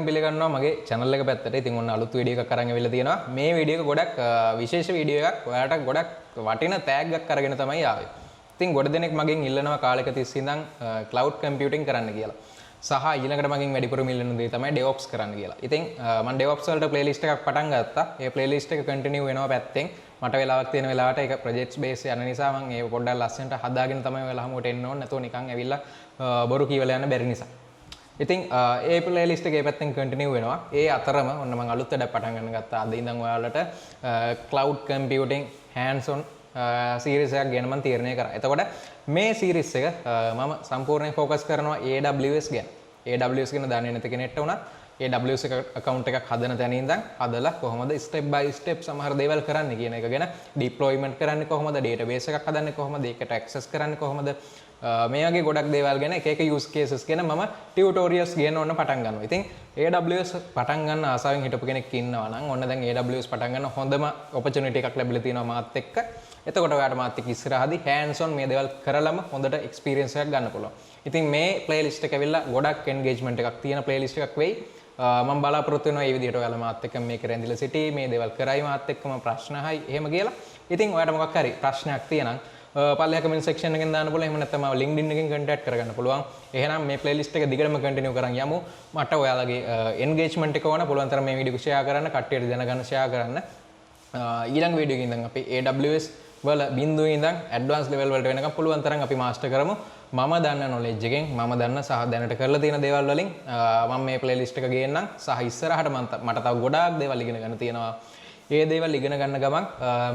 පිළිගන්නවා මගේ channel එක පැත්තට. ඉතින් ඔන්න අලුත් වීඩියෝ එකක් අරන් ඇවිල්ලා තියෙනවා. මේ වීඩියෝ එක ගොඩක් විශේෂ වීඩියෝ එකක්. ඔයාලට ගොඩක් වටින tag එකක් අරගෙන තමයි ආවේ. ඉතින් ගොඩ දෙනෙක් මගෙන් ඉල්ලනවා කාලෙක තිස්සේ ඉඳන් cloud computing කරන්න කියලා. සහ ඊළඟට මගෙන් වැඩිපුර ඉල්ලන දේ තමයි DevOps කරන්න කියලා. ඉතින් මම DevOps වලට playlist එකක් පටන් ගත්තා. ඒ playlist එක continue වෙනවා පැත්තෙන්. මට වෙලාවක් තියෙන වෙලාවට ඒක projects base යන නිසා මම ඒක පොඩ්ඩක් ලස්සනට හදාගෙන තමයි ඔයාලා හමුවට එන්න ඕනේ. නැතුව නිකන් ඇවිල්ලා බොරු කියවලා යන්න බැරි නිසා. ඉතින් ඒ playlist එකේ පැත්තෙන් continue වෙනවා. ඒ අතරම ඔන්න මම අලුත් වැඩක් පටන් ගන්න ගත්තා. අද ඉඳන් ඔයාලට cloud computing hands on series එකක් ගැන මම තීරණය කරා. එතකොට මේ series එක මම සම්පූර්ණයෙන් focus කරනවා AWS ගැන. AWS ගැන දන්නේ නැති කෙනෙක්ට උනත් AWS account එකක් හදන තැන ඉඳන් හදලා කොහොමද step by step සමහර දේවල් කරන්න කියන එක ගැන deployment කරන්නේ කොහොමද database එකක් හදන්නේ කොහොමද ඒකට access කරන්නේ කොහොමද මේ වගේ ගොඩක් දේවල් ගැන එක එක use cases ගැන මම tutorials ගේන්න ඕන පටන් ගන්නවා. ඉතින් AWS පටන් ගන්න ආසාවෙන් හිටපු කෙනෙක් ඉන්නවා නම් ඔන්න දැන් AWS පටන් ගන්න හොඳම opportunity එකක් ලැබිලා තියෙනවා මාත් එක්ක. එතකොට ඔයාලට මාත් එක්ක ඉස්සරහදී hands on මේ දේවල් කරලම හොඳට experience එකක් ගන්න පුළුවන්. ඉතින් මේ playlist එක ඇවිල්ලා ගොඩක් engagement එකක් තියෙන playlist එකක් වෙයි. මම බලාපොරොත්තු වෙනවා මේ විදිහට ඔයාලා මාත් එක්ක මේක රැඳිලා සිටී මේ දේවල් කරයි මාත් එක්කම ප්‍රශ්න අහයි එහෙම කියලා. ඉතින් ඔයාලට මොකක් හරි ප්‍රශ්නයක් තියෙනම් පල්ලෙහා comment section එකෙන් දාන්න පුළුවන්. එහෙම නැත්නම් මම LinkedIn එකෙන් contact කරගන්න පුළුවන්. එහෙනම් මේ playlist එක දිගටම continue කරන් යමු. මට ඔයාලගේ engagement එක ඕන පුළුවන් තරම් මේ වීඩියෝ එක share කරන්න, කට්ටියට දැනගන්න share කරන්න. ඊළඟ වීඩියෝ එකකින් ඉඳන් අපි AWS වල බිඳුවේ ඉඳන් advanced level වලට වෙනකම් පුළුවන් තරම් අපි master කරමු. මම දන්න knowledge එකෙන් මම දන්න සහ දැනට කරලා තියෙන දේවල් වලින් මම මේ playlist එක ගේන්නම්. සහ ඉස්සරහට මට තව ගොඩාක් දේවල් ඉගෙන ගන්න තියෙනවා. ඒ දේවල් ඉගෙන ගන්න ගමන්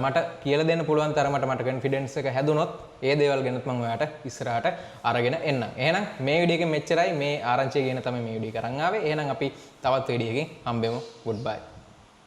මට කියලා දෙන්න පුළුවන් තරමට මට confidence එක හැදුනොත් ඒ දේවල් ගැනත් මම ඔයාලට ඉස්සරහට අරගෙන එන්නම්. එහෙනම් මේ වීඩියෝ එකෙන් මෙච්චරයි. මේ ආරංචිය කියන තමයි මේ වීඩියෝ එක අරන් ආවේ. එහෙනම් අපි තවත් වීඩියෝ එකකින් හම්බෙමු. goodbye.